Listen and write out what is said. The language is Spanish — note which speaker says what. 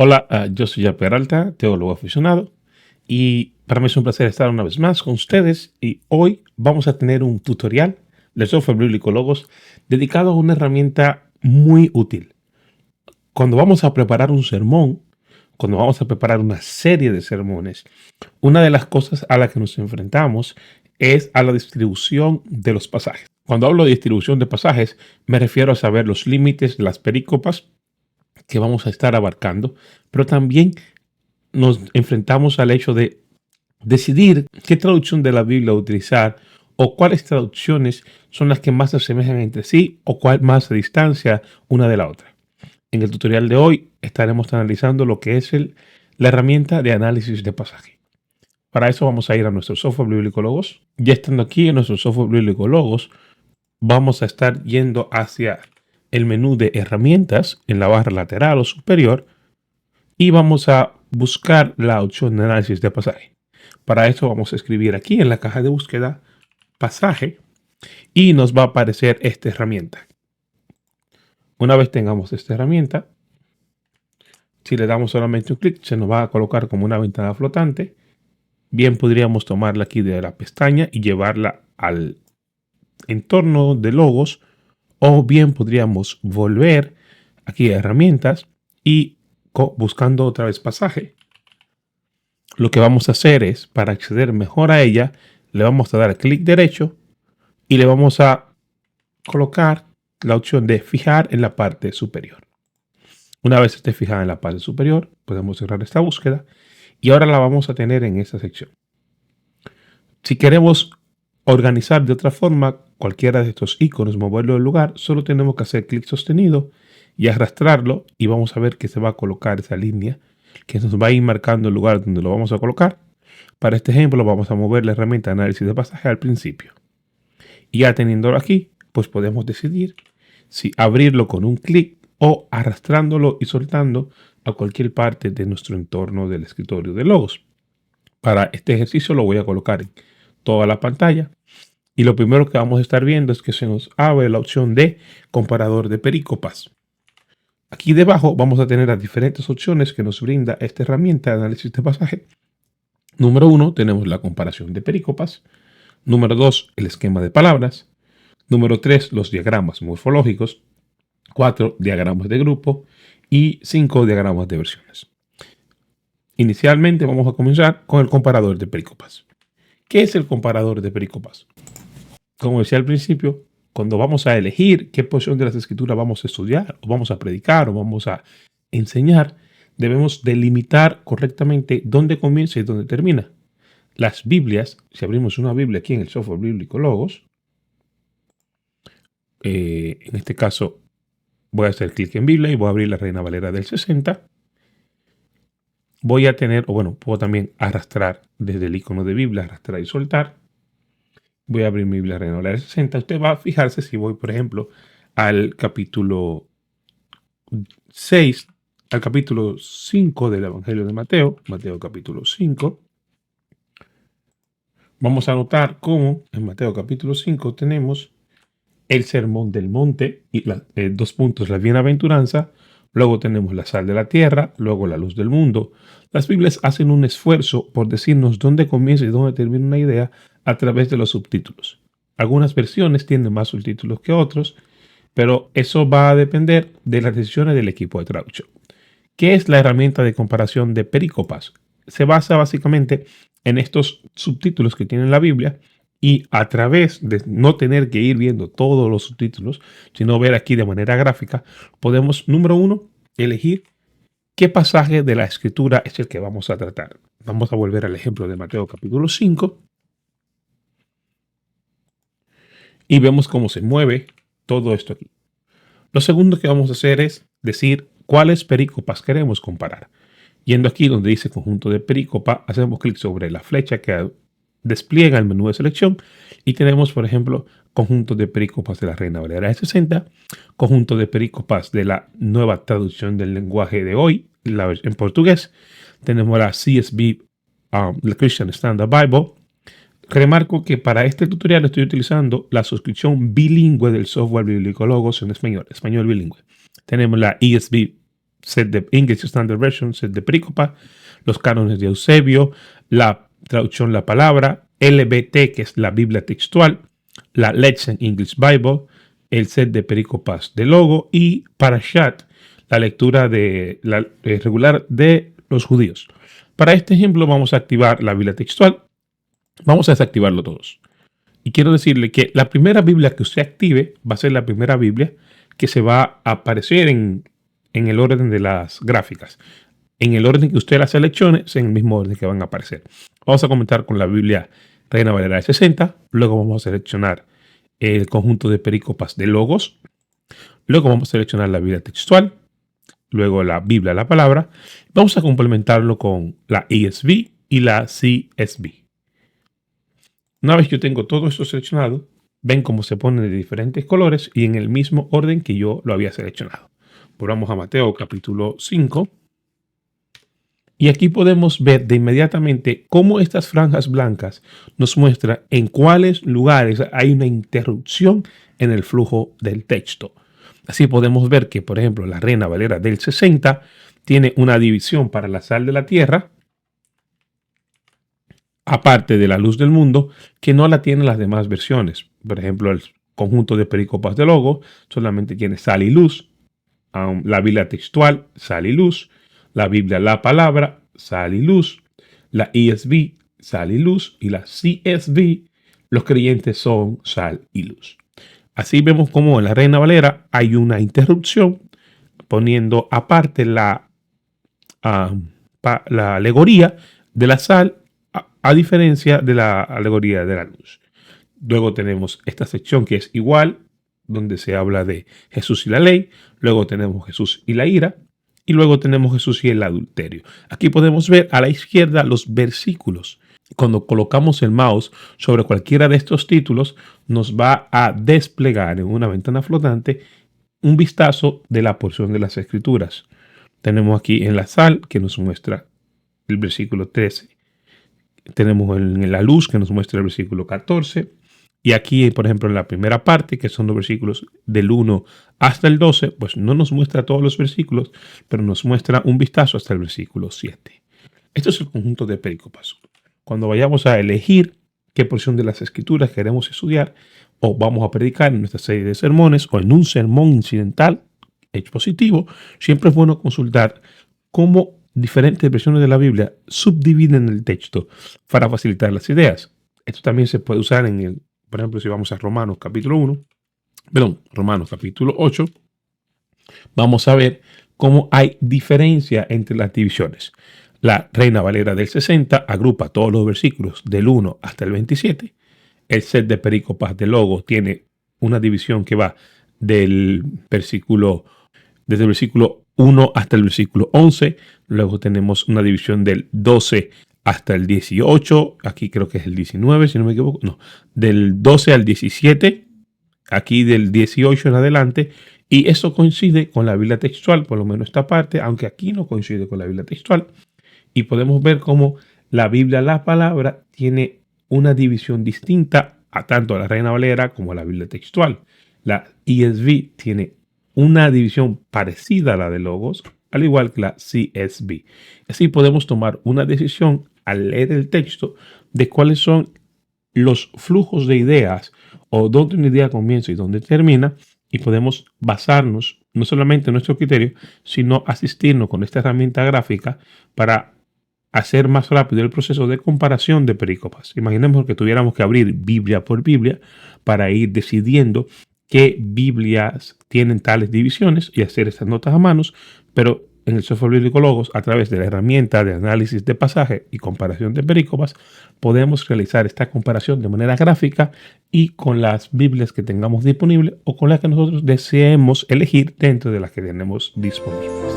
Speaker 1: Hola, yo soy ya Peralta, teólogo aficionado, y para mí es un placer estar una vez más con ustedes. Y hoy vamos a tener un tutorial de software bíblico Logos dedicado a una herramienta muy útil. Cuando vamos a preparar un sermón, cuando vamos a preparar una serie de sermones, una de las cosas a las que nos enfrentamos es a la distribución de los pasajes. Cuando hablo de distribución de pasajes, me refiero a saber los límites de las perícopas que vamos a estar abarcando, pero también nos enfrentamos al hecho de decidir qué traducción de la Biblia utilizar o cuáles traducciones son las que más se asemejan entre sí o cuál más se distancia una de la otra. En el tutorial de hoy estaremos analizando lo que es la herramienta de análisis de pasaje. Para eso vamos a ir a nuestro software bíblico Logos. Ya estando aquí en nuestro software bíblico Logos, vamos a estar yendo hacia el menú de herramientas en la barra lateral o superior y vamos a buscar la opción de análisis de pasaje. Para eso vamos a escribir aquí en la caja de búsqueda pasaje y nos va a aparecer esta herramienta. Una vez tengamos esta herramienta, si le damos solamente un clic, se nos va a colocar como una ventana flotante. Bien podríamos tomarla aquí de la pestaña y llevarla al entorno de logos, o bien podríamos volver aquí a herramientas y buscando otra vez pasaje. Lo que vamos a hacer es, para acceder mejor a ella, le vamos a dar clic derecho y le vamos a colocar la opción de fijar en la parte superior. Una vez esté fijada en la parte superior, podemos cerrar esta búsqueda y ahora la vamos a tener en esta sección. Si queremos organizar de otra forma cualquiera de estos iconos, moverlo del lugar, solo tenemos que hacer clic sostenido y arrastrarlo y vamos a ver que se va a colocar esa línea que nos va a ir marcando el lugar donde lo vamos a colocar. Para este ejemplo vamos a mover la herramienta de análisis de pasaje al principio. Y ya teniéndolo aquí, pues podemos decidir si abrirlo con un clic o arrastrándolo y soltando a cualquier parte de nuestro entorno del escritorio de logos. Para este ejercicio lo voy a colocar en toda la pantalla. Y lo primero que vamos a estar viendo es que se nos abre la opción de comparador de perícopas. Aquí debajo vamos a tener las diferentes opciones que nos brinda esta herramienta de análisis de pasaje. Número 1, tenemos la comparación de perícopas. Número 2, el esquema de palabras. Número 3, los diagramas morfológicos. 4, diagramas de grupo. Y 5, diagramas de versiones. Inicialmente vamos a comenzar con el comparador de perícopas. ¿Qué es el comparador de perícopas? Como decía al principio, cuando vamos a elegir qué porción de las escrituras vamos a estudiar, o vamos a predicar, o vamos a enseñar, debemos delimitar correctamente dónde comienza y dónde termina. Las Biblias, si abrimos una Biblia aquí en el software bíblico Logos, en este caso voy a hacer clic en Biblia y voy a abrir la Reina Valera del 60. Voy a tener, o bueno, puedo también arrastrar desde el icono de Biblia, arrastrar y soltar. Voy a abrir mi Biblia Reina Valera del 60. Usted va a fijarse si voy, por ejemplo, al capítulo 6, al capítulo 5 del Evangelio de Mateo, Mateo capítulo 5. Vamos a notar cómo en Mateo capítulo 5 tenemos el sermón del monte y dos puntos, la bienaventuranza. Luego tenemos la sal de la tierra, luego la luz del mundo. Las Biblias hacen un esfuerzo por decirnos dónde comienza y dónde termina una idea a través de los subtítulos. Algunas versiones tienen más subtítulos que otros, pero eso va a depender de las decisiones del equipo de traducción. ¿Qué es la herramienta de comparación de perícopas? Se basa básicamente en estos subtítulos que tiene la Biblia y a través de no tener que ir viendo todos los subtítulos, sino ver aquí de manera gráfica, podemos, número 1, elegir qué pasaje de la escritura es el que vamos a tratar. Vamos a volver al ejemplo de Mateo capítulo 5 y vemos cómo se mueve todo esto aquí. Lo segundo que vamos a hacer es decir cuáles perícopas queremos comparar. Yendo aquí donde dice conjunto de perícopa, hacemos clic sobre la flecha que despliega el menú de selección y tenemos, por ejemplo, conjunto de perícopas de la Reina Valera de 60, conjunto de perícopas de la nueva traducción del lenguaje de hoy, en portugués. Tenemos la CSB, la Christian Standard Bible. Remarco que para este tutorial estoy utilizando la suscripción bilingüe del software bíblico Logos en español, español bilingüe. Tenemos la ESV set de English Standard Version, set de Perícopa, los cánones de Eusebio, la traducción La Palabra, LBT, que es la Biblia textual, la Let's English Bible, el set de Perícopas de Logo y Parashat, la lectura regular de los judíos. Para este ejemplo vamos a activar la Biblia textual. Vamos a desactivarlo todos. Y quiero decirle que la primera Biblia que usted active va a ser la primera Biblia que se va a aparecer en el orden de las gráficas. En el orden que usted las seleccione, es en el mismo orden que van a aparecer. Vamos a comenzar con la Biblia Reina Valera de 60. Luego vamos a seleccionar el conjunto de perícopas de logos. Luego vamos a seleccionar la Biblia textual. Luego la Biblia, la palabra. Vamos a complementarlo con la ESV y la CSB. Una vez que yo tengo todo esto seleccionado, ven cómo se ponen de diferentes colores y en el mismo orden que yo lo había seleccionado. Volvamos a Mateo capítulo 5. Y aquí podemos ver de inmediatamente cómo estas franjas blancas nos muestran en cuáles lugares hay una interrupción en el flujo del texto. Así podemos ver que, por ejemplo, la Reina Valera del 60 tiene una división para la sal de la tierra, aparte de la luz del mundo, que no la tienen las demás versiones. Por ejemplo, el conjunto de perícopas de logo solamente tiene sal y luz. La Biblia textual, sal y luz. La Biblia, la palabra, sal y luz. La ESV, sal y luz. Y la CSB, los creyentes son sal y luz. Así vemos como en la Reina Valera hay una interrupción poniendo aparte la alegoría de la sal a diferencia de la alegoría de la luz. Luego tenemos esta sección que es igual, donde se habla de Jesús y la ley. Luego tenemos Jesús y la ira. Y luego tenemos Jesús y el adulterio. Aquí podemos ver a la izquierda los versículos. Cuando colocamos el mouse sobre cualquiera de estos títulos, nos va a desplegar en una ventana flotante un vistazo de la porción de las Escrituras. Tenemos aquí en la sal, que nos muestra el versículo 13. Tenemos en la luz, que nos muestra el versículo 14. Y aquí, por ejemplo, en la primera parte, que son los versículos del 1 hasta el 12, pues no nos muestra todos los versículos, pero nos muestra un vistazo hasta el versículo 7. Esto es el conjunto de perícopas. Cuando vayamos a elegir qué porción de las Escrituras queremos estudiar o vamos a predicar en nuestra serie de sermones o en un sermón incidental expositivo, siempre es bueno consultar cómo diferentes versiones de la Biblia subdividen el texto para facilitar las ideas. Esto también se puede usar por ejemplo, si vamos a Romanos capítulo 8, vamos a ver cómo hay diferencia entre las divisiones. La Reina Valera del 60 agrupa todos los versículos del 1 hasta el 27. El set de perícopas de Logo tiene una división que va desde el versículo 1 hasta el versículo 11. Luego tenemos una división del 12 hasta el 18. Aquí creo que es el 19, si no me equivoco. No, del 12 al 17. Aquí del 18 en adelante. Y eso coincide con la Biblia textual, por lo menos esta parte, aunque aquí no coincide con la Biblia textual. Y podemos ver cómo la Biblia, la palabra, tiene una división distinta tanto a la Reina Valera como a la Biblia textual. La ESV tiene una división parecida a la de Logos, al igual que la CSB. Así podemos tomar una decisión al leer el texto de cuáles son los flujos de ideas o dónde una idea comienza y dónde termina, y podemos basarnos no solamente en nuestro criterio, sino asistirnos con esta herramienta gráfica para hacer más rápido el proceso de comparación de perícopas. Imaginemos que tuviéramos que abrir Biblia por Biblia para ir decidiendo qué Biblias tienen tales divisiones y hacer estas notas a manos, pero en el software bíblico Logos, a través de la herramienta de análisis de pasaje y comparación de perícopas, podemos realizar esta comparación de manera gráfica y con las Biblias que tengamos disponibles o con las que nosotros deseemos elegir dentro de las que tenemos disponibles.